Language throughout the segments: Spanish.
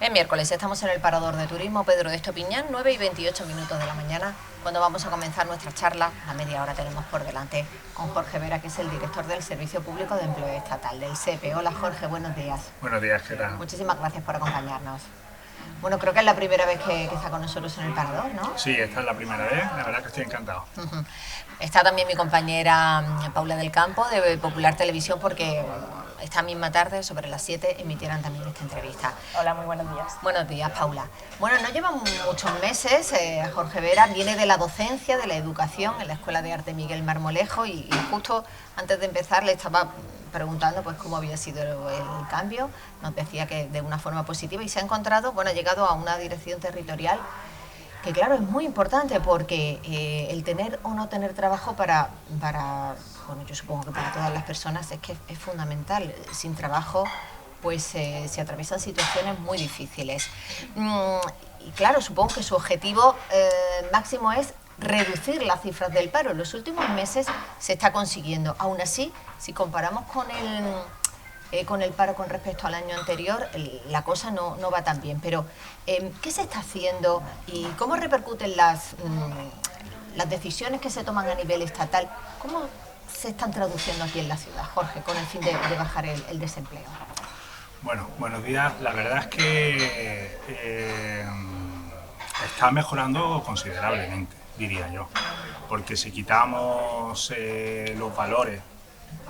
Es miércoles, estamos en el Parador de Turismo Pedro de Estopiñán, 9:28 de la mañana, cuando vamos a comenzar nuestra charla. La media hora tenemos por delante con Jorge Vera, que es el director del Servicio Público de Empleo Estatal, del SEPE. Hola Jorge, buenos días. Buenos días, ¿qué tal? Muchísimas gracias por acompañarnos. Bueno, creo que es la primera vez que está con nosotros en el Parador, ¿no? Sí, esta es la primera vez, la verdad que estoy encantado. Está también mi compañera Paula del Campo, de Popular Televisión, porque esta misma tarde, sobre las 7, emitieran también esta entrevista. Hola, muy buenos días. Buenos días, Paula. Bueno, no lleva muchos meses, Jorge Vera viene de la docencia, de la educación en la Escuela de Arte Miguel Marmolejo y justo antes de empezar le estaba preguntando pues cómo había sido el cambio. Nos decía que de una forma positiva y se ha encontrado, bueno, ha llegado a una dirección territorial que claro, es muy importante porque el tener o no tener trabajo para, bueno, yo supongo que para todas las personas es que es fundamental. Sin trabajo pues se atraviesan situaciones muy difíciles. Y claro, supongo que su objetivo máximo es reducir las cifras del paro. En los últimos meses se está consiguiendo. Aún así, si comparamos con el paro con respecto al año anterior, la cosa no va tan bien. Pero, ¿qué se está haciendo y cómo repercuten las decisiones que se toman a nivel estatal? ¿Cómo se están traduciendo aquí en la ciudad, Jorge, con el fin de bajar el desempleo? Bueno, buenos días. La verdad es que está mejorando considerablemente, diría yo. Porque si quitamos los valores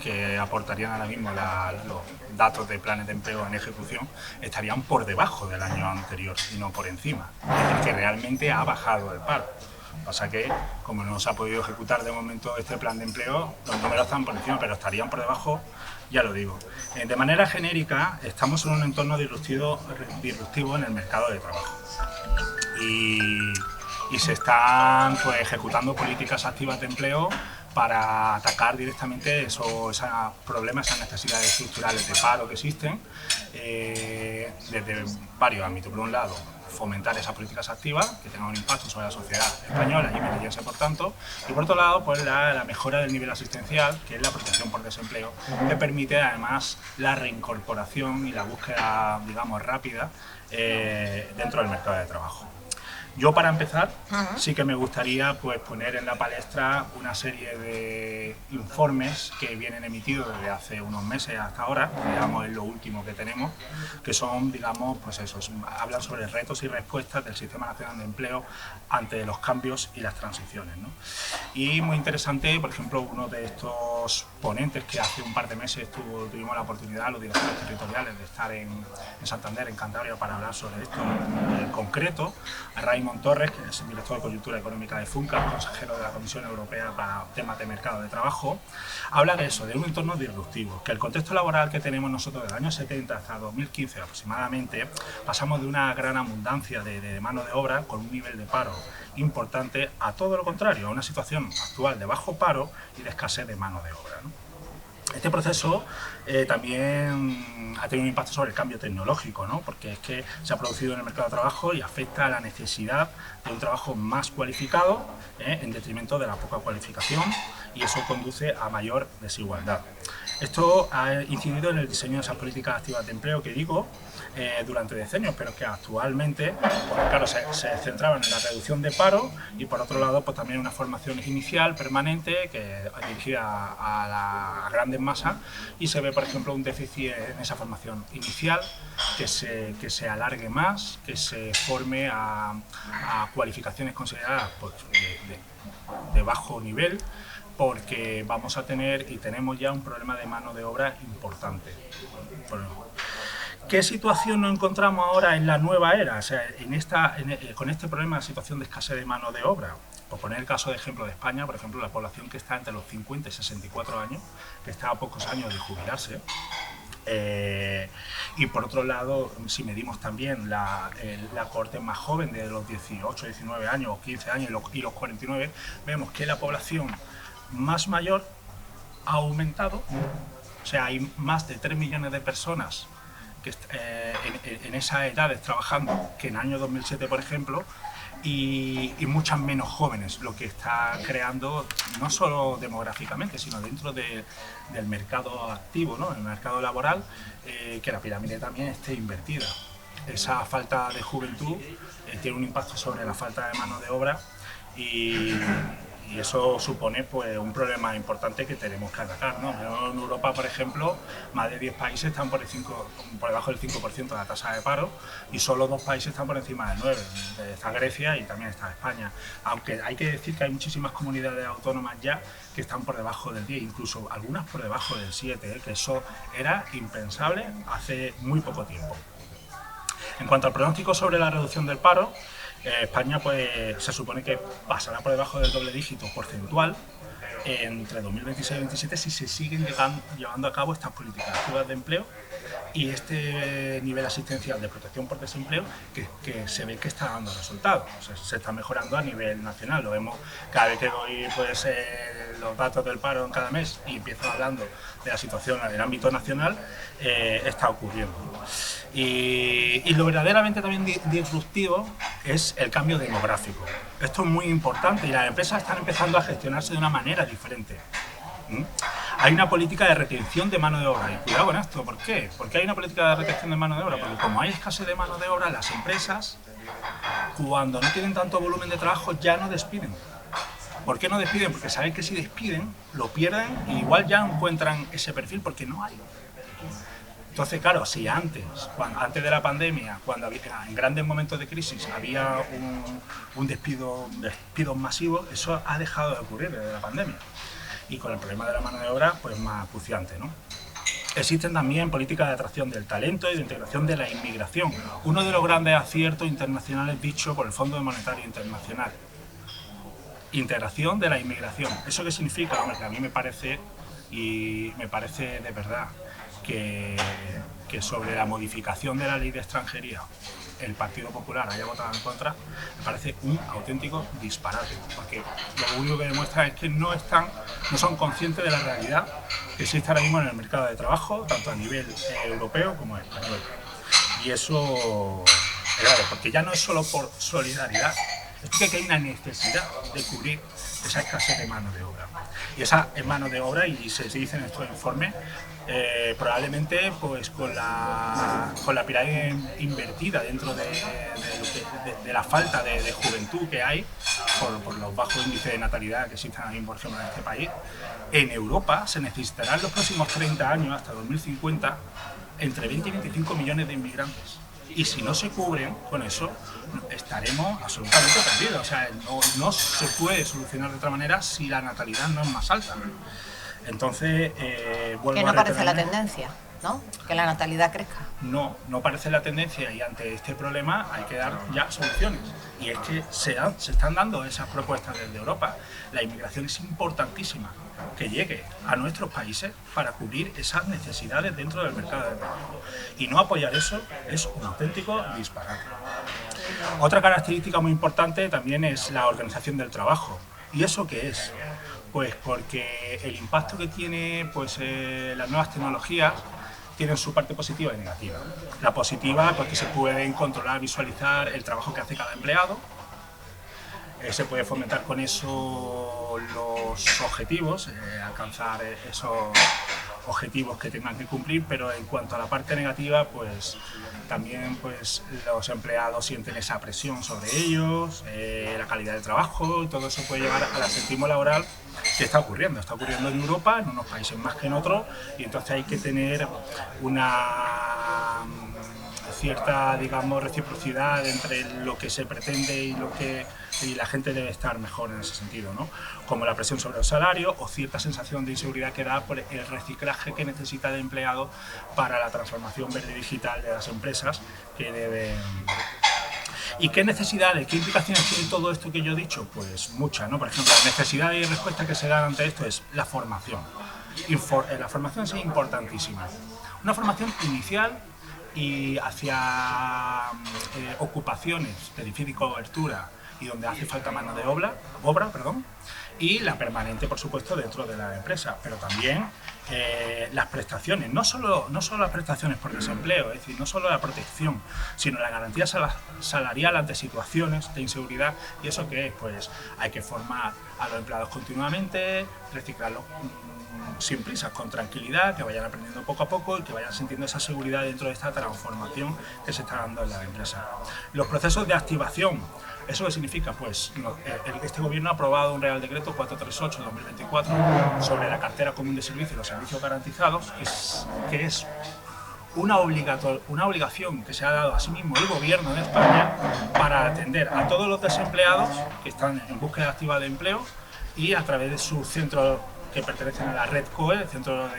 que aportarían ahora mismo los datos de planes de empleo en ejecución, estarían por debajo del año anterior y no por encima. Es decir, que realmente ha bajado el paro. Pasa que, como no se ha podido ejecutar de momento este plan de empleo, los números están por encima, pero estarían por debajo, ya lo digo. De manera genérica, estamos en un entorno disruptivo en el mercado de trabajo. Y se están pues, ejecutando políticas activas de empleo para atacar directamente esos problemas, esas necesidades estructurales de paro que existen desde varios ámbitos. Por un lado, fomentar esas políticas activas que tengan un impacto sobre la sociedad española y merecíanse por tanto, y por otro lado pues la mejora del nivel asistencial, que es la protección por desempleo, que permite además la reincorporación y la búsqueda, digamos, rápida dentro del mercado de trabajo. Yo, para empezar, sí que me gustaría pues, poner en la palestra una serie de informes que vienen emitidos desde hace unos meses hasta ahora, digamos es lo último que tenemos, que son, digamos, pues eso, hablan sobre retos y respuestas del Sistema Nacional de Empleo ante los cambios y las transiciones, ¿no? Y muy interesante, por ejemplo, uno de estos ponentes que hace un par de meses tuvimos la oportunidad, los directores territoriales, de estar en Santander, en Cantabria, para hablar sobre esto en concreto, a Raymond Torres, que es el director de Coyuntura Económica de FUNCA, consejero de la Comisión Europea para temas de mercado de trabajo, habla de eso, de un entorno disruptivo, que el contexto laboral que tenemos nosotros del año 70 hasta 2015 aproximadamente, pasamos de una gran abundancia de mano de obra con un nivel de paro importante a todo lo contrario, a una situación actual de bajo paro y de escasez de mano de obra, ¿no? Este proceso también ha tenido un impacto sobre el cambio tecnológico, ¿no? Porque es que se ha producido en el mercado de trabajo y afecta a la necesidad de un trabajo más cualificado en detrimento de la poca cualificación, y eso conduce a mayor desigualdad. Esto ha incidido en el diseño de esas políticas activas de empleo que digo durante decenios, pero que actualmente, pues, claro, se centraban en la reducción de paro y por otro lado pues también una formación inicial permanente que dirigida a grandes masas, y se ve por ejemplo un déficit en esa formación inicial, que se alargue más, que se forme a cualificaciones consideradas pues, de bajo nivel, porque vamos a tener y tenemos ya un problema de mano de obra importante. Bueno, ¿qué situación nos encontramos ahora en la nueva era? O sea, con este problema de situación de escasez de mano de obra. Por poner el caso de ejemplo de España, por ejemplo, la población que está entre los 50 y 64 años, que está a pocos años de jubilarse. Y por otro lado, si medimos también la cohorte más joven, de los 18, 19 años o 15 años y los 49, vemos que la población más mayor ha aumentado. O sea, hay más de 3 millones de personas que en esas edades trabajando que en el año 2007, por ejemplo, y muchas menos jóvenes, lo que está creando no solo demográficamente, sino dentro del mercado activo, ¿no? El mercado laboral, que la pirámide también esté invertida. esa falta de juventud tiene un impacto sobre la falta de mano de obra y eso supone pues un problema importante que tenemos que atacar, ¿no? En Europa, por ejemplo, más de 10 países están por debajo del 5% de la tasa de paro y solo 2 países están por encima del 9%. Está Grecia y también está España. Aunque hay que decir que hay muchísimas comunidades autónomas ya que están por debajo del 10%, incluso algunas por debajo del 7%, que eso era impensable hace muy poco tiempo. En cuanto al pronóstico sobre la reducción del paro, España pues, se supone que pasará por debajo del doble dígito porcentual entre 2026 y 2027 si se siguen llevando a cabo estas políticas activas de empleo y este nivel asistencial de protección por desempleo que se ve que está dando resultados. O sea, se está mejorando a nivel nacional. Lo vemos cada vez que doy pues, los datos del paro en cada mes y empiezo hablando de la situación en el ámbito nacional, está ocurriendo. Y lo verdaderamente también disruptivo es el cambio demográfico. Esto es muy importante y las empresas están empezando a gestionarse de una manera diferente. Hay una política de retención de mano de obra y cuidado con esto, ¿por qué? Porque hay una política de retención de mano de obra, porque como hay escasez de mano de obra, las empresas cuando no tienen tanto volumen de trabajo ya no despiden. ¿Por qué no despiden? Porque saben que si despiden lo pierden y igual ya encuentran ese perfil porque no hay. Entonces, claro, si antes de la pandemia, cuando en grandes momentos de crisis había un despidos masivos, eso ha dejado de ocurrir desde la pandemia. Y con el problema de la mano de obra, pues más acuciante, ¿no? Existen también políticas de atracción del talento y de integración de la inmigración. Uno de los grandes aciertos internacionales dicho por el Fondo Monetario Internacional. Integración de la inmigración. ¿Eso qué significa? Hombre, que a mí me parece de verdad que sobre la modificación de la ley de extranjería el Partido Popular haya votado en contra, me parece un auténtico disparate, porque lo único que demuestra es que no son conscientes de la realidad que existe ahora mismo en el mercado de trabajo, tanto a nivel europeo como español. Y eso es grave, porque ya no es solo por solidaridad, es porque hay una necesidad de cubrir esa escasez de mano de obra. Y esa mano de obra, y se dice en estos informes, probablemente pues con la pirámide invertida dentro de la falta de juventud que hay por los bajos índices de natalidad que existen ahí, por ejemplo, en este país. En Europa se necesitarán en los próximos 30 años, hasta 2050, entre 20 y 25 millones de inmigrantes. Y si no se cubren con eso, estaremos absolutamente perdidos. O sea, no se puede solucionar de otra manera si la natalidad no es más alta. Entonces, vuelvo a repetir. Que no parece la tendencia, ¿no? Que la natalidad crezca. No parece la tendencia y ante este problema hay que dar ya soluciones. Y es que se están dando esas propuestas desde Europa. La inmigración es importantísima que llegue a nuestros países para cubrir esas necesidades dentro del mercado de trabajo. Y no apoyar eso es un auténtico disparate. Otra característica muy importante también es la organización del trabajo. ¿Y eso qué es? Pues porque el impacto que tiene pues, las nuevas tecnologías tienen su parte positiva y negativa. La positiva, pues que se pueden controlar, visualizar el trabajo que hace cada empleado. Se puede fomentar con eso los objetivos, alcanzar esos objetivos que tengan que cumplir, pero en cuanto a la parte negativa, pues también pues, los empleados sienten esa presión sobre ellos, la calidad del trabajo, y todo eso puede llevar al asentismo laboral que está ocurriendo en Europa, en unos países más que en otros, y entonces hay que tener una cierta, digamos, reciprocidad entre lo que se pretende y la gente debe estar mejor en ese sentido, ¿no? Como la presión sobre los salarios o cierta sensación de inseguridad que da por el reciclaje que necesita el empleado para la transformación verde digital de las empresas que deben. ¿Y qué necesidades, qué implicaciones tiene todo esto que yo he dicho? Pues muchas, ¿no? Por ejemplo, la necesidad y respuesta que se dan ante esto es la formación. La formación es importantísima. Una formación inicial y hacia ocupaciones de difícil cobertura y donde hace falta mano de obra, y la permanente, por supuesto, dentro de la empresa, pero también las prestaciones, no solo las prestaciones por desempleo, es decir, no solo la protección, sino la garantía salarial ante situaciones de inseguridad. ¿Y eso qué es? Pues hay que formar a los empleados continuamente, reciclarlos sin prisas, con tranquilidad, que vayan aprendiendo poco a poco y que vayan sintiendo esa seguridad dentro de esta transformación que se está dando en la empresa. Los procesos de activación, ¿eso qué significa? Pues este gobierno ha aprobado un Real Decreto 438 de 2024 sobre la cartera común de servicios y los servicios garantizados, que es una obligación que se ha dado a sí mismo el gobierno de España para atender a todos los desempleados que están en búsqueda activa de empleo y a través de sus centros que pertenecen a la red COE, centros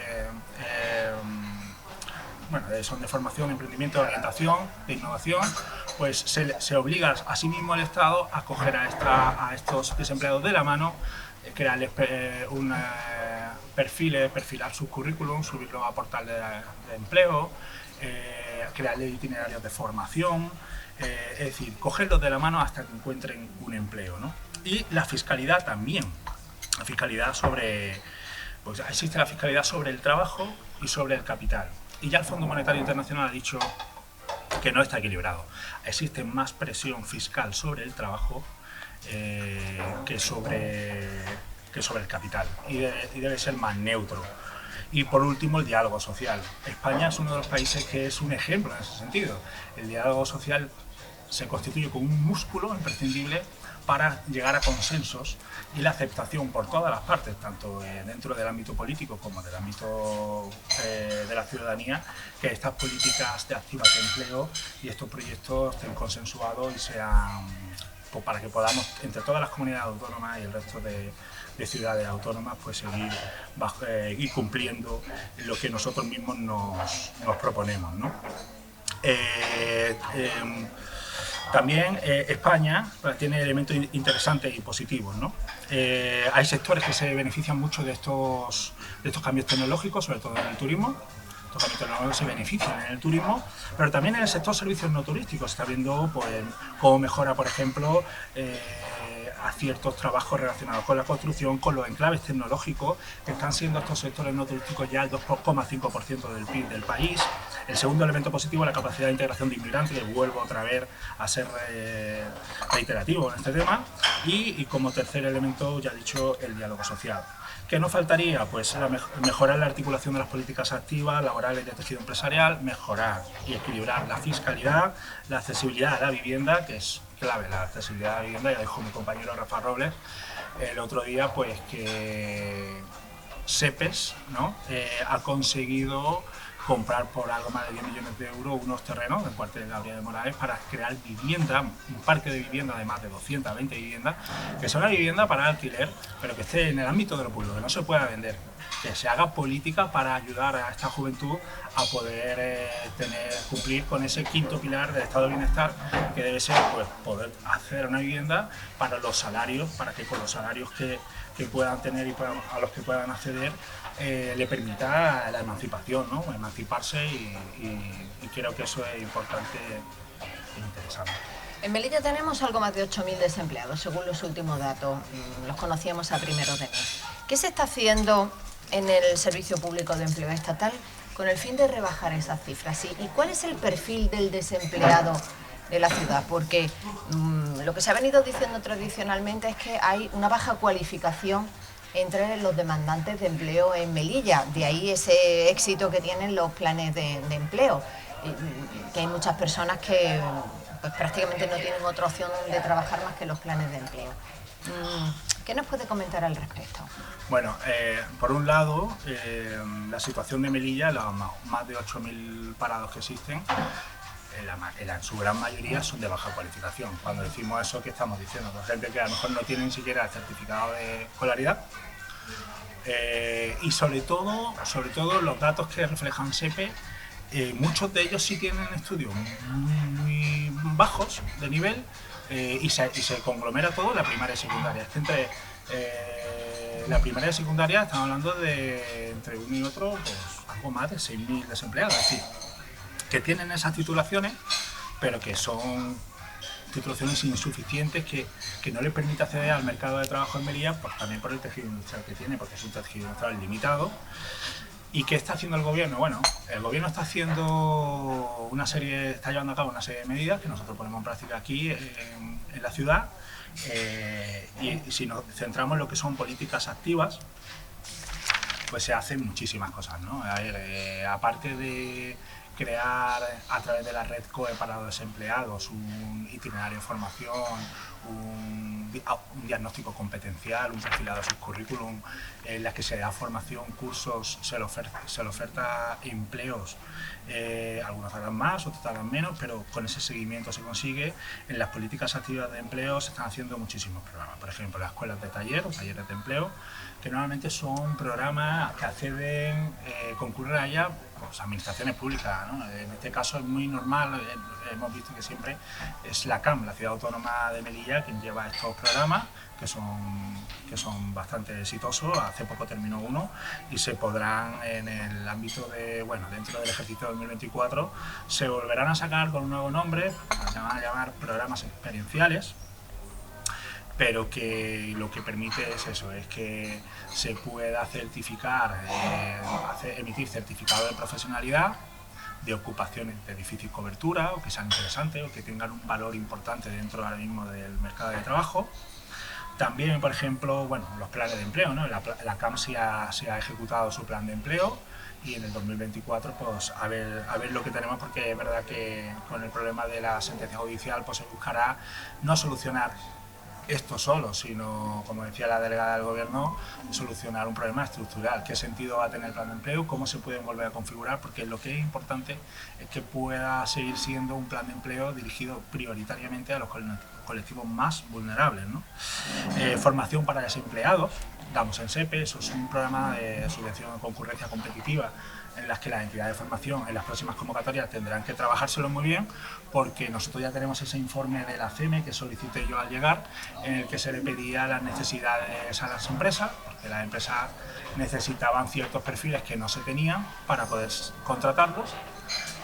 son de formación, emprendimiento, de orientación, de innovación, pues se obliga a sí mismo el Estado a coger a estos desempleados de la mano, crearles perfilar sus currículums, subirlos a portal de empleo, crearles itinerarios de formación, es decir, cogerlos de la mano hasta que encuentren un empleo, ¿no? Y la fiscalidad también. La fiscalidad pues existe la fiscalidad sobre el trabajo y sobre el capital. Y ya el Fondo Monetario Internacional ha dicho que no está equilibrado. Existe más presión fiscal sobre el trabajo que sobre el capital y debe ser más neutro. Y por último, el diálogo social. España es uno de los países que es un ejemplo en ese sentido. El diálogo social se constituye como un músculo imprescindible para llegar a consensos y la aceptación por todas las partes, tanto dentro del ámbito político como del ámbito de la ciudadanía, que estas políticas de activas de empleo y estos proyectos estén consensuados y sean, pues, para que podamos, entre todas las comunidades autónomas y el resto de ciudades autónomas, pues seguir y cumpliendo lo que nosotros mismos nos proponemos, ¿no? También España tiene elementos interesantes y positivos, ¿no? Hay sectores que se benefician mucho de estos cambios tecnológicos, sobre todo en el turismo. Estos cambios tecnológicos se benefician en el turismo, pero también en el sector servicios no turísticos. Se está viendo pues, cómo mejora, por ejemplo, a ciertos trabajos relacionados con la construcción, con los enclaves tecnológicos, que están siendo estos sectores no turísticos ya el 2,5% del PIB del país. El segundo elemento positivo es la capacidad de integración de inmigrantes, que vuelvo otra vez a ser reiterativo en este tema. Y como tercer elemento, ya he dicho, el diálogo social. ¿Qué nos faltaría? Pues mejorar la articulación de las políticas activas, laborales y de tejido empresarial, mejorar y equilibrar la fiscalidad, la accesibilidad a la vivienda, que es clave, la accesibilidad a la vivienda. Ya dijo mi compañero Rafa Robles el otro día, pues que SEPES, ¿no? Ha conseguido comprar por algo más de 10 millones de euros unos terrenos del cuartel de Gabriel de Moraes para crear vivienda, un parque de vivienda de más de 220 viviendas, que sea una vivienda para alquiler, pero que esté en el ámbito de lo público, que no se pueda vender, que se haga política para ayudar a esta juventud a poder cumplir con ese quinto pilar del estado de bienestar, que debe ser pues, poder hacer una vivienda para los salarios, para que con los salarios que puedan tener y a los que puedan acceder le permita la emancipación, ¿no? Emanciparse y creo que eso es importante e interesante. En Melilla tenemos algo más de 8.000 desempleados, según los últimos datos, los conocíamos a primeros de mes. ¿Qué se está haciendo en el Servicio Público de Empleo Estatal con el fin de rebajar esas cifras? ¿Y cuál es el perfil del desempleado de la ciudad? Porque lo que se ha venido diciendo tradicionalmente es que hay una baja cualificación entre los demandantes de empleo en Melilla, de ahí ese éxito que tienen los planes de empleo, que hay muchas personas que pues, prácticamente no tienen otra opción de trabajar más que los planes de empleo. ¿Qué nos puede comentar al respecto? Bueno, por un lado, la situación de Melilla, los más de 8.000 parados que existen, en su gran mayoría son de baja cualificación. Cuando decimos eso, ¿qué estamos diciendo? Pues gente que a lo mejor no tiene ni siquiera el certificado de escolaridad. Y sobre todo los datos que reflejan SEPE, muchos de ellos sí tienen estudios muy bajos de nivel y se conglomera todo la primaria y secundaria. Es que entre la primaria y secundaria estamos hablando de entre uno y otro pues, algo más de 6.000 desempleados. Es decir, que tienen esas titulaciones, pero que son titulaciones insuficientes que no les permite acceder al mercado de trabajo en Melilla, pues también por el tejido industrial que tiene, porque es un tejido industrial limitado. ¿Y qué está haciendo el gobierno? Bueno, el gobierno está está llevando a cabo una serie de medidas que nosotros ponemos en práctica aquí en la ciudad. Y si nos centramos en lo que son políticas activas, pues se hacen muchísimas cosas, ¿no? A ver, aparte de crear a través de la red COE para los desempleados un itinerario de formación, un diagnóstico competencial, un perfilado de sus currículum, en las que se da formación, cursos, se le oferta empleos, algunos tardan más, otros tardan menos, pero con ese seguimiento se consigue. En las políticas activas de empleo se están haciendo muchísimos programas, por ejemplo, las escuelas de taller o talleres de empleo, que normalmente son programas que acceden, concurren a ellas pues, administraciones públicas, ¿no? En este caso es muy normal, hemos visto que siempre es la CAM, la Ciudad Autónoma de Melilla, quien lleva estos programas, que son bastante exitosos. Hace poco terminó uno y se podrán, en el ámbito de, bueno, dentro del ejercicio 2024, se volverán a sacar con un nuevo nombre, se van a llamar programas experienciales, pero que lo que permite es eso, es que se pueda certificar, emitir certificado de profesionalidad de ocupaciones de difícil cobertura o que sean interesantes o que tengan un valor importante dentro ahora mismo del mercado de trabajo. También, por ejemplo, bueno, los planes de empleo, ¿no? La CAM se ha ejecutado su plan de empleo y en el 2024 pues a ver lo que tenemos, porque es verdad que con el problema de la sentencia judicial pues se buscará no solucionar esto solo, sino, como decía la delegada del Gobierno, solucionar un problema estructural. ¿Qué sentido va a tener el plan de empleo? ¿Cómo se pueden volver a configurar? Porque lo que es importante es que pueda seguir siendo un plan de empleo dirigido prioritariamente a los colectivos más vulnerables, ¿no? Formación para desempleados, damos en SEPE, eso es un programa de subvención de concurrencia competitiva en las que las entidades de formación en las próximas convocatorias tendrán que trabajárselo muy bien, porque nosotros ya tenemos ese informe de la CEME que solicité yo al llegar, en el que se le pedía las necesidades a las empresas, porque las empresas necesitaban ciertos perfiles que no se tenían para poder contratarlos,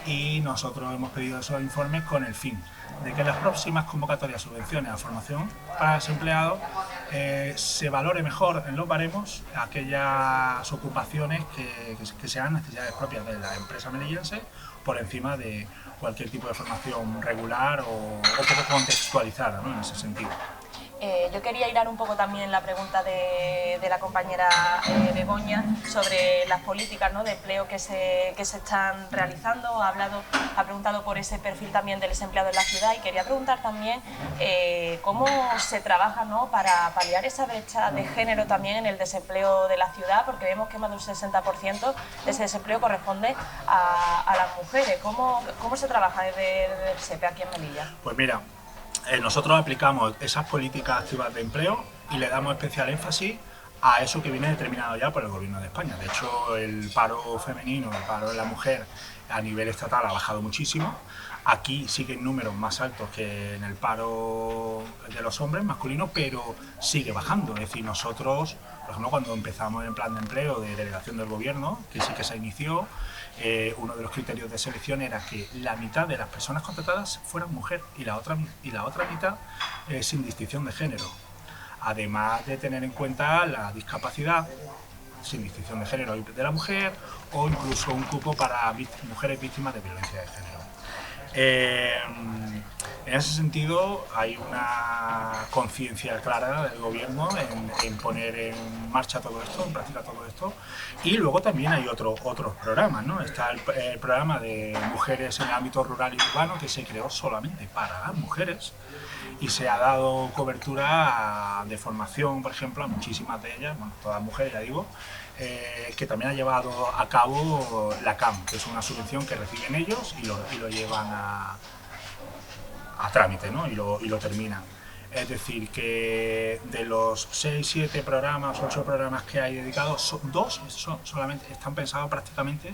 y nosotros hemos pedido esos informes con el fin de que en las próximas convocatorias subvenciones a formación para desempleados se valore mejor en los baremos aquellas ocupaciones que sean necesidades propias de la empresa melillense por encima de cualquier tipo de formación regular o poco contextualizada, ¿no? En ese sentido. Yo quería hilar un poco también la pregunta de la compañera Begoña sobre las políticas, ¿no?, de empleo que se están realizando. Ha preguntado por ese perfil también del desempleado en la ciudad, y quería preguntar también cómo se trabaja, ¿no?, para paliar esa brecha de género también en el desempleo de la ciudad, porque vemos que más de un 60% de ese desempleo corresponde a las mujeres. ¿Cómo se trabaja desde el SEPE aquí en Melilla? Pues mira, nosotros aplicamos esas políticas activas de empleo y le damos especial énfasis a eso que viene determinado ya por el Gobierno de España. De hecho, el paro femenino, el paro de la mujer a nivel estatal ha bajado muchísimo. Aquí siguen números más altos que en el paro de los hombres masculinos, pero sigue bajando. Es decir, nosotros, por ejemplo, cuando empezamos el plan de empleo de delegación del Gobierno, que sí que se inició, uno de los criterios de selección era que la mitad de las personas contratadas fueran mujer y la otra mitad sin distinción de género. Además de tener en cuenta la discapacidad sin distinción de género de la mujer, o incluso un cupo para mujeres víctimas de violencia de género. En ese sentido hay una conciencia clara del Gobierno en poner en marcha todo esto, en práctica todo esto, y luego también hay otros programas, ¿no? Está el programa de mujeres en el ámbito rural y urbano, que se creó solamente para las mujeres y se ha dado cobertura de formación, por ejemplo, a muchísimas de ellas, bueno, todas mujeres, ya digo, que también ha llevado a cabo la CAM, que es una subvención que reciben ellos y lo llevan a trámite, ¿no? y lo terminan. Es decir, que de los 6, 7 programas, 8 programas que hay dedicados, 2 solamente están pensados prácticamente,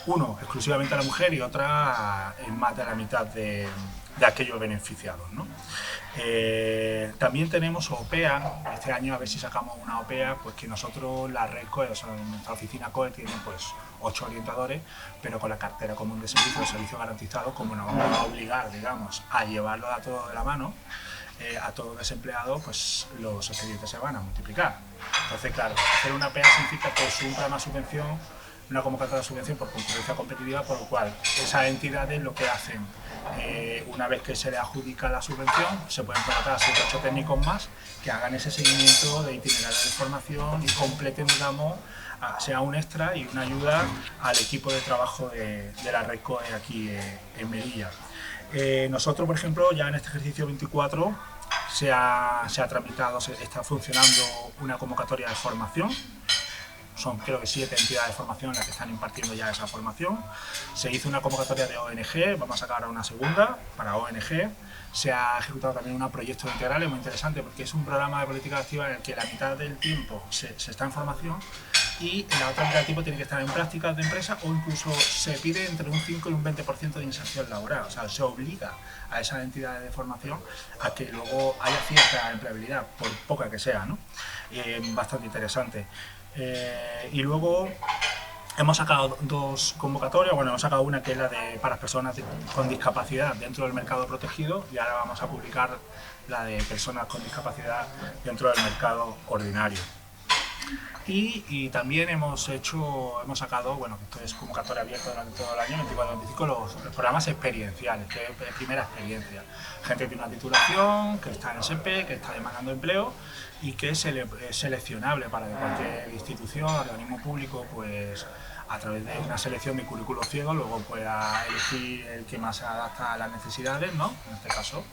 uno exclusivamente a la mujer y otra en más de la mitad de aquellos beneficiados, ¿no? También tenemos OPEA, este año a ver si sacamos una OPEA, pues que nosotros, la red COE, o sea, nuestra oficina COE tiene pues 8 orientadores, pero con la cartera común de servicio garantizado, como nos vamos a obligar, digamos, a llevarlo a todo de la mano, a todo desempleado, pues los expedientes se van a multiplicar. Entonces, claro, hacer una PEA significa que es un programa de subvención, una convocatoria de subvención por concurrencia competitiva, por lo cual esas entidades lo que hacen, una vez que se les adjudica la subvención, se pueden contratar a 7 o 8 técnicos más que hagan ese seguimiento de itinerario de formación y completen, digamos, sea un extra y una ayuda al equipo de trabajo de la Red COE aquí en Melilla. Nosotros, por ejemplo, ya en este ejercicio 24 se ha tramitado, está funcionando una convocatoria de formación. Son creo que 7 entidades de formación las que están impartiendo ya esa formación. Se hizo una convocatoria de ONG, vamos a sacar ahora una segunda para ONG. Se ha ejecutado también un proyecto integral muy interesante porque es un programa de política activa en el que la mitad del tiempo se está en formación y la otra mitad del tiempo tiene que estar en prácticas de empresa, o incluso se pide entre un 5 y un 20% de inserción laboral. O sea, se obliga a esas entidades de formación a que luego haya cierta empleabilidad, por poca que sea, ¿no? Bastante interesante. Y luego hemos sacado 2 convocatorias. Bueno, hemos sacado una que es la para las personas con discapacidad dentro del mercado protegido, y ahora vamos a publicar la de personas con discapacidad dentro del mercado ordinario. Y también hemos sacado, bueno, esto es convocatoria abierta durante todo el año, 24-25, los programas experienciales, que es primera experiencia. Gente que tiene una titulación, que está en SEPE, que está demandando empleo y que es seleccionable para que cualquier institución, organismo público, pues a través de una selección de currículo ciego, luego pueda elegir el que más se adapta a las necesidades, ¿no? En este caso,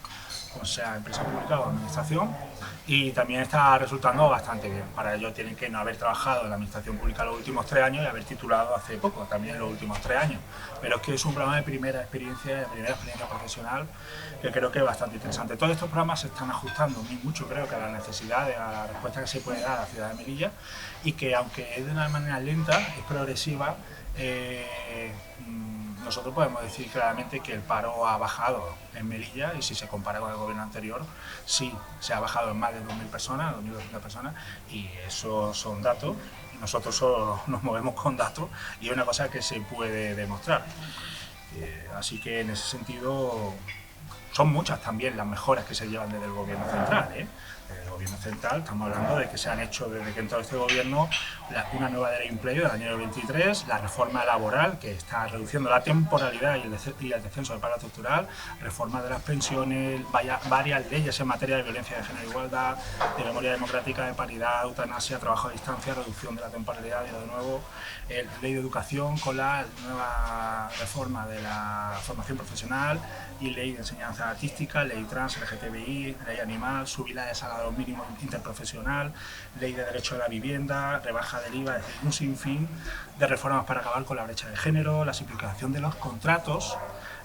pues sea empresa pública o administración, y también está resultando bastante bien. Para ello tienen que no haber trabajado en la administración pública los últimos 3 años y haber titulado hace poco, también en los últimos 3 años. Pero es que es un programa de primera experiencia profesional que creo que es bastante interesante. Todos estos programas se están ajustando muy mucho, creo que a las necesidades, a la respuesta que se puede dar a la ciudad de Melilla, y que aunque es de una manera lenta, es progresiva. Nosotros podemos decir claramente que el paro ha bajado en Melilla, y si se compara con el gobierno anterior, sí, se ha bajado en más de 2.000 personas, 2.200 personas, y esos son datos, y nosotros solo nos movemos con datos, y es una cosa que se puede demostrar. Así que en ese sentido son muchas también las mejoras que se llevan desde el gobierno central, Desde el gobierno central estamos hablando de que se han hecho desde que entró este gobierno una nueva ley de empleo del año 23, la reforma laboral que está reduciendo la temporalidad y el descenso del paro estructural, reforma de las pensiones, varias leyes en materia de violencia de género e igualdad, de memoria democrática, de paridad, eutanasia, trabajo a distancia, reducción de la temporalidad y de nuevo ley de educación con la nueva reforma de la formación profesional y ley de enseñanza artística, ley trans, LGTBI, ley animal, subida de salario mínimo interprofesional, ley de derecho a la vivienda, rebaja del IVA, es decir, un sinfín de reformas para acabar con la brecha de género, la simplificación de los contratos,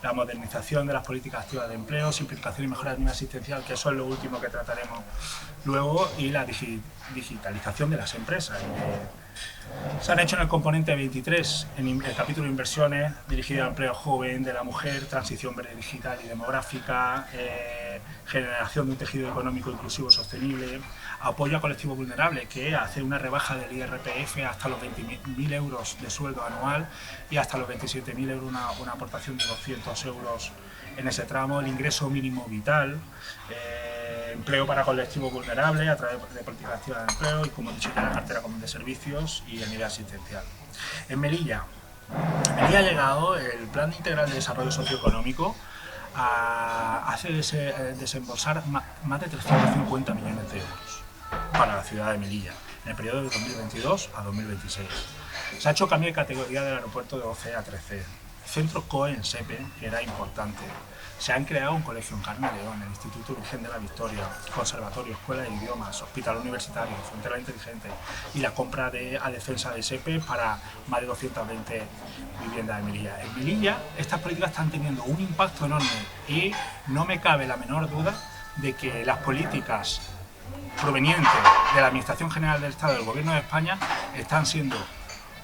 la modernización de las políticas activas de empleo, simplificación y mejora del nivel asistencial, que eso es lo último que trataremos luego, y la digitalización de las empresas. Se han hecho en el componente 23, en el capítulo de inversiones, dirigido al empleo joven, de la mujer, transición verde digital y demográfica, generación de un tejido económico inclusivo sostenible, apoyo a colectivos vulnerables, que hace una rebaja del IRPF hasta los 20.000 euros de sueldo anual y hasta los 27.000 euros una aportación de 200 euros en ese tramo, el ingreso mínimo vital, empleo para colectivos vulnerables a través de políticas activas de empleo y, como he dicho, ya la cartera común de servicios y el nivel asistencial. En Melilla ha llegado el Plan Integral de Desarrollo Socioeconómico a hacer desembolsar más de 350 millones de euros para la ciudad de Melilla en el periodo de 2022 a 2026. Se ha hecho cambio de categoría del aeropuerto de OC a 3C. Centro COE en SEPE, que era importante. Se han creado un colegio en Carne de León, el Instituto Virgen de la Victoria, conservatorio, escuela de idiomas, hospital universitario, frontera inteligente y la compra a defensa de SEPE para más de 220 viviendas de Melilla. En Melilla estas políticas están teniendo un impacto enorme y no me cabe la menor duda de que las políticas provenientes de la Administración General del Estado y del Gobierno de España están siendo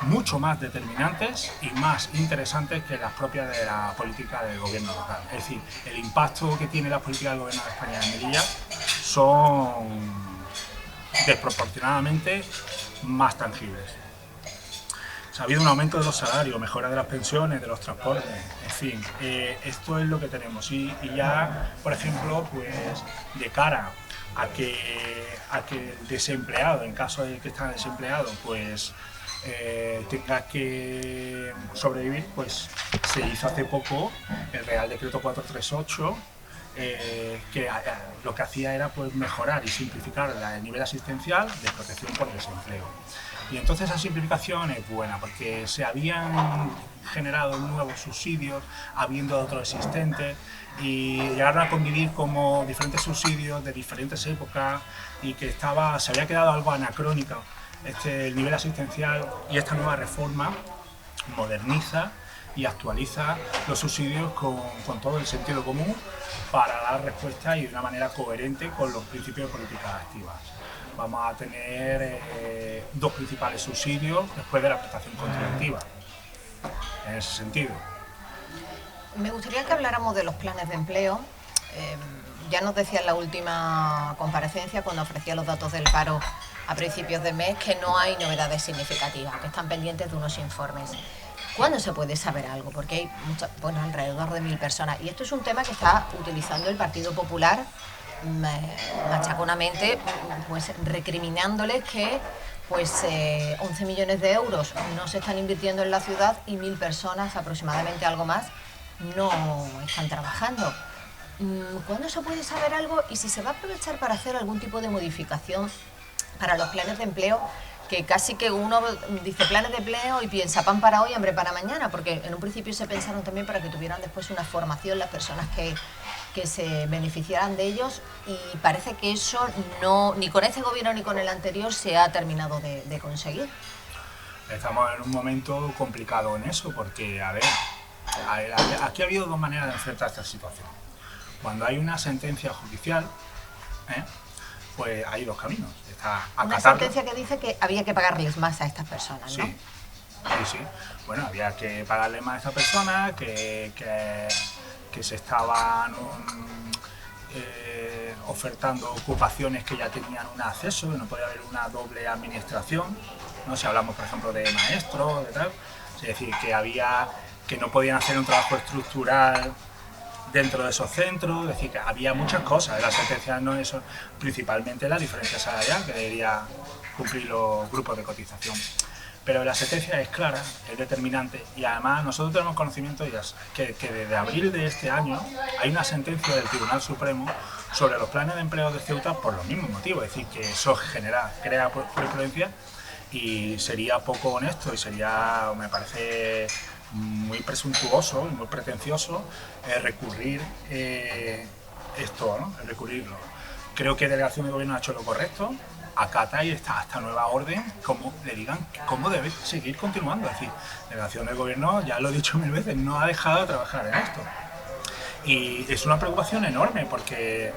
mucho más determinantes y más interesantes que las propias de la política del gobierno local. Es decir, el impacto que tiene la política del gobierno de España en Melilla son desproporcionadamente más tangibles. ha habido un aumento de los salarios, mejora de las pensiones, de los transportes, en fin, esto es lo que tenemos. Y ya, por ejemplo, pues de cara a que el desempleado, en caso de que esté desempleado, pues tenga que sobrevivir, pues se hizo hace poco el Real Decreto 438, que lo que hacía era pues mejorar y simplificar el nivel asistencial de protección por desempleo. Y entonces esa simplificación es buena porque se habían generado nuevos subsidios, habiendo otros existentes, y llegaron a convivir como diferentes subsidios de diferentes épocas y que se había quedado algo anacrónico el nivel asistencial, y esta nueva reforma moderniza y actualiza los subsidios con todo el sentido común para dar respuesta y de una manera coherente con los principios de políticas activas. Vamos a tener dos principales subsidios después de la prestación contributiva, en ese sentido. Me gustaría que habláramos de los planes de empleo. Ya nos decía en la última comparecencia, cuando ofrecía los datos del paro a principios de mes, que no hay novedades significativas, que están pendientes de unos informes. ¿Cuándo se puede saber algo? Porque hay alrededor de 1000 personas. Y esto es un tema que está utilizando el Partido Popular machaconamente, pues recriminándoles que 11 millones de euros no se están invirtiendo en la ciudad y 1000 personas, aproximadamente algo más, no están trabajando. ¿Cuándo se puede saber algo? Y si se va a aprovechar para hacer algún tipo de modificación para los planes de empleo, que casi que uno dice planes de empleo y piensa pan para hoy, hambre para mañana, porque en un principio se pensaron también para que tuvieran después una formación las personas que se beneficiaran de ellos, y parece que eso no, ni con este gobierno ni con el anterior, se ha terminado de conseguir. Estamos en un momento complicado en eso, porque, a ver, aquí ha habido dos maneras de enfrentar esta situación. Cuando hay una sentencia judicial, pues hay dos caminos. Una sentencia que dice que había que pagarles más a estas personas, ¿no? Sí, sí. Bueno, había que pagarles más a estas personas, que se estaban ofertando ocupaciones que ya tenían un acceso, que no podía haber una doble administración, ¿no? Si hablamos, por ejemplo, de maestros, de tal, es decir, que no podían hacer un trabajo estructural dentro de esos centros, es decir, que había muchas cosas. La sentencia no es principalmente la diferencia salarial que debería cumplir los grupos de cotización. Pero la sentencia es clara, es determinante, y además nosotros tenemos conocimiento ya que desde abril de este año hay una sentencia del Tribunal Supremo sobre los planes de empleo de Ceuta por los mismos motivos, es decir, que eso crea jurisprudencia, y sería poco honesto y sería, me parece, muy presuntuoso y muy pretencioso recurrir esto, ¿no? Recurrirlo. Creo que la delegación de gobierno ha hecho lo correcto, acata y esta nueva orden, como le digan cómo debe seguir continuando. Es decir, la delegación del gobierno, ya lo he dicho 1000 veces, no ha dejado de trabajar en esto. Y es una preocupación enorme, porque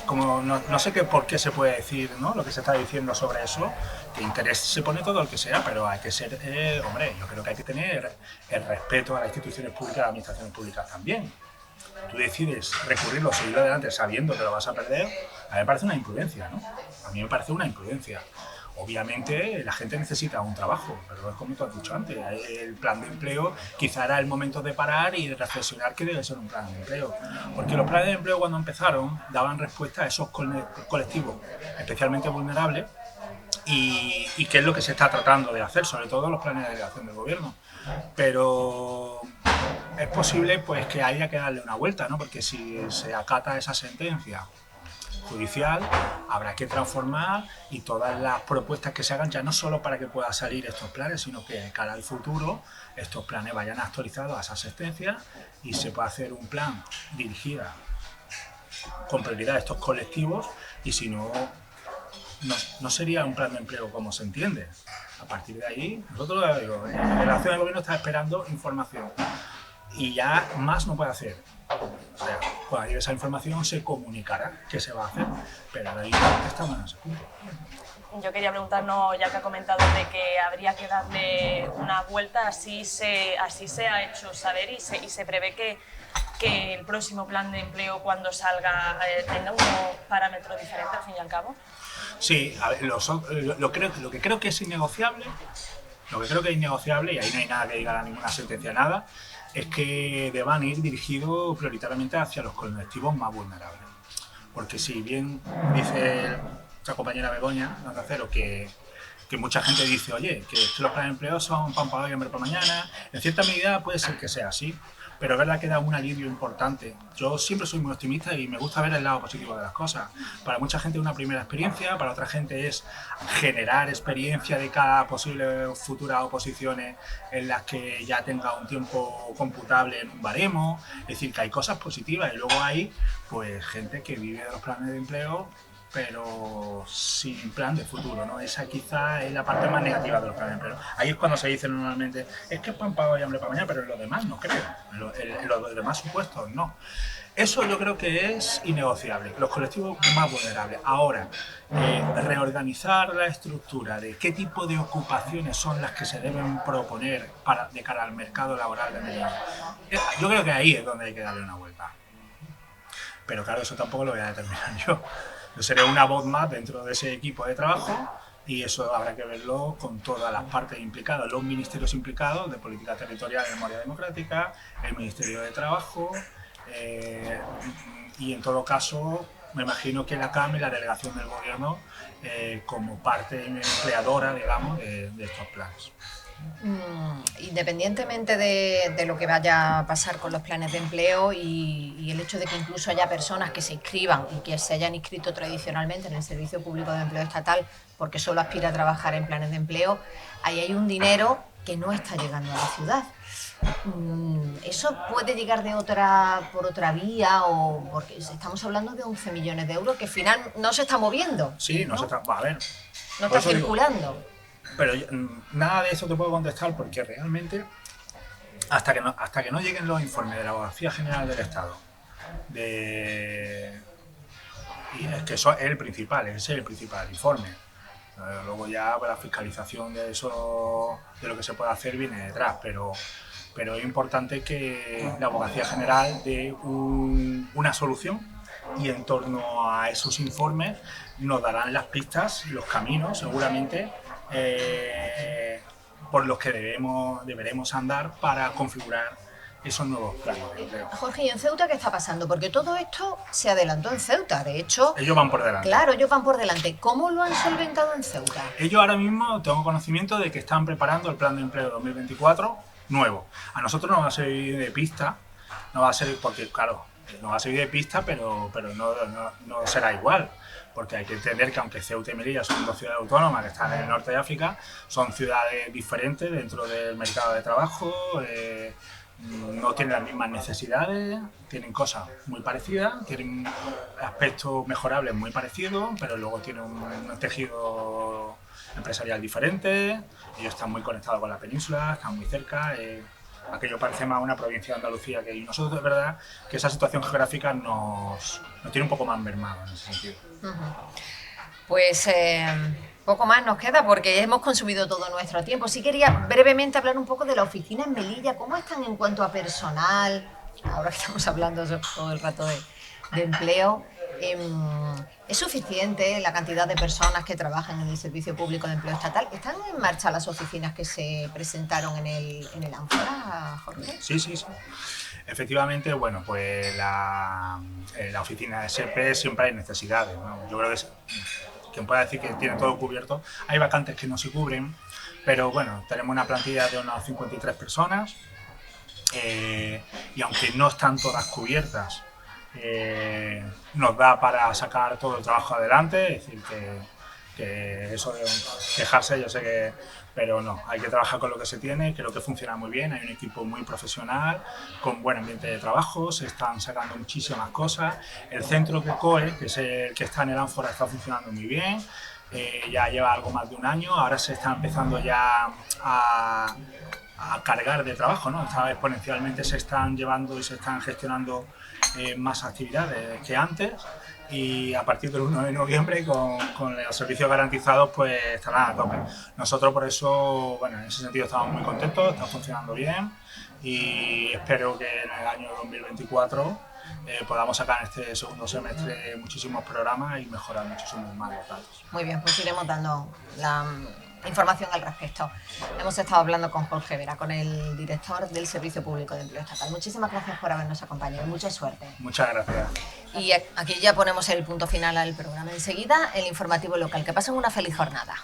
como no sé por qué se puede decir, ¿no?, lo que se está diciendo sobre eso, que interés se pone todo el que sea, pero hay que ser, hombre, yo creo que hay que tener el respeto a las instituciones públicas, a las administraciones públicas también. Tú decides recurrirlo, seguir adelante sabiendo que lo vas a perder, a mí me parece una imprudencia, ¿no? A mí me parece una imprudencia. Obviamente la gente necesita un trabajo, pero es como tú has dicho antes, el plan de empleo quizá era el momento de parar y de reflexionar qué debe ser un plan de empleo. Porque los planes de empleo, cuando empezaron, daban respuesta a esos colectivos especialmente vulnerables, y qué es lo que se está tratando de hacer, sobre todo los planes de delegación del gobierno. Pero es posible, pues, que haya que darle una vuelta, ¿no? Porque si se acata esa sentencia judicial, habrá que transformar, y todas las propuestas que se hagan, ya no solo para que puedan salir estos planes, sino que de cara al futuro estos planes vayan actualizados a esa sentencia y se pueda hacer un plan dirigido con prioridad a estos colectivos, y si no sería un plan de empleo como se entiende. A partir de ahí, nosotros, la delegación del gobierno está esperando información y ya más no puede hacer. O sea, cuando llegue esa información se comunicará qué se va a hacer, pero ahora estamos en ese punto. Yo quería preguntarnos, ya que ha comentado de que habría que darle una vuelta, así se ha hecho saber y se prevé que el próximo plan de empleo, cuando salga, tenga unos parámetros diferentes al fin y al cabo. Sí, a ver, lo que creo que es innegociable Lo que creo que es innegociable, y ahí no hay nada que diga ninguna sentencia, nada, es que deban ir dirigidos prioritariamente hacia los colectivos más vulnerables. Porque si bien dice nuestra compañera Begoña, Cero, que mucha gente dice, oye, que los planes de empleo son pan para hoy, hambre para mañana, en cierta medida puede ser que sea así, pero es verdad que da un alivio importante. Yo siempre soy muy optimista y me gusta ver el lado positivo de las cosas. Para mucha gente es una primera experiencia, para otra gente es generar experiencia de cada posible futuras oposiciones en las que ya tenga un tiempo computable en un baremo. Es decir, que hay cosas positivas y luego hay pues gente que vive de los planes de empleo pero sin plan de futuro, ¿no? Esa quizá es la parte más negativa de los planes de empleo. Ahí es cuando se dice normalmente, es que es pan para hoy, hambre para mañana, pero en los demás no creo, en los demás supuestos no. Eso yo creo que es innegociable, los colectivos más vulnerables. Ahora, reorganizar la estructura de qué tipo de ocupaciones son las que se deben proponer de cara al mercado laboral de Melilla, yo creo que ahí es donde hay que darle una vuelta. Pero claro, eso tampoco lo voy a determinar yo. Yo seré una voz más dentro de ese equipo de trabajo y eso habrá que verlo con todas las partes implicadas, los ministerios implicados de Política Territorial y Memoria Democrática, el Ministerio de Trabajo y en todo caso me imagino que la CAM y la delegación del Gobierno como parte empleadora, digamos, de estos planes. Independientemente de lo que vaya a pasar con los planes de empleo y el hecho de que incluso haya personas que se inscriban y que se hayan inscrito tradicionalmente en el Servicio Público de Empleo Estatal porque solo aspira a trabajar en planes de empleo, ahí hay un dinero que no está llegando a la ciudad. ¿Eso puede llegar por otra vía o porque estamos hablando de 11 millones de euros que al final no se está moviendo? Sí, no se está, a ver. No está circulando. Pero nada de eso te puedo contestar porque realmente hasta que no lleguen los informes de la Abogacía General del Estado y es que eso es el principal informe. Luego ya la fiscalización de eso, de lo que se puede hacer viene detrás, pero es importante que la Abogacía General dé una solución y en torno a esos informes nos darán las pistas, los caminos seguramente por los que deberemos andar para configurar esos nuevos planes de empleo. Jorge, ¿y en Ceuta qué está pasando? Porque todo esto se adelantó en Ceuta, de hecho... Ellos van por delante. Claro, ellos van por delante. ¿Cómo lo han solventado en Ceuta? Ellos ahora mismo tengo conocimiento de que están preparando el plan de empleo 2024 nuevo. A nosotros nos va a servir de pista, no va a ser porque, claro, nos va a servir de pista, pero no será igual. Porque hay que entender que aunque Ceuta y Melilla son dos ciudades autónomas que están en el norte de África, son ciudades diferentes dentro del mercado de trabajo, no tienen las mismas necesidades, tienen cosas muy parecidas, tienen aspectos mejorables muy parecidos, pero luego tienen un tejido empresarial diferente, ellos están muy conectados con la península, están muy cerca. Aquello parece más una provincia de Andalucía que nosotros, es verdad que esa situación geográfica nos tiene un poco más mermado en ese sentido. Pues poco más nos queda porque hemos consumido todo nuestro tiempo. Sí quería brevemente hablar un poco de la oficina en Melilla. ¿Cómo están en cuanto a personal? Ahora que estamos hablando todo el rato de empleo. ¿Es suficiente la cantidad de personas que trabajan en el Servicio Público de Empleo Estatal? ¿Están en marcha las oficinas que se presentaron en el Ánfora, Jorge? Sí. Efectivamente, bueno, pues la oficina de SP siempre hay necesidades, ¿no? Yo creo que quien pueda decir que tiene todo cubierto, hay vacantes que no se cubren, pero bueno, tenemos una plantilla de unas 53 personas y aunque no están todas cubiertas, nos da para sacar todo el trabajo adelante, es decir, que eso de quejarse, yo sé que, pero no, hay que trabajar con lo que se tiene, creo que funciona muy bien, hay un equipo muy profesional, con buen ambiente de trabajo, se están sacando muchísimas cosas, el centro que COE, que es el que está en el Ánfora, está funcionando muy bien, ya lleva algo más de un año, ahora se está empezando ya a cargar de trabajo, ¿no? Exponencialmente se están llevando y se están gestionando más actividades que antes y a partir del 1 de noviembre con los servicios garantizados pues estarán a tope. Nosotros por eso, bueno, en ese sentido estamos muy contentos, está funcionando bien y espero que en el año 2024 Podamos sacar en este segundo semestre muchísimos programas y mejorar muchísimos más los datos. Muy bien, pues iremos dando la información al respecto. Hemos estado hablando con Jorge Vera, con el director del Servicio Público de Empleo Estatal. Muchísimas gracias por habernos acompañado. Mucha suerte. Muchas gracias. Y aquí ya ponemos el punto final al programa. Enseguida, el informativo local. Que pasen una feliz jornada.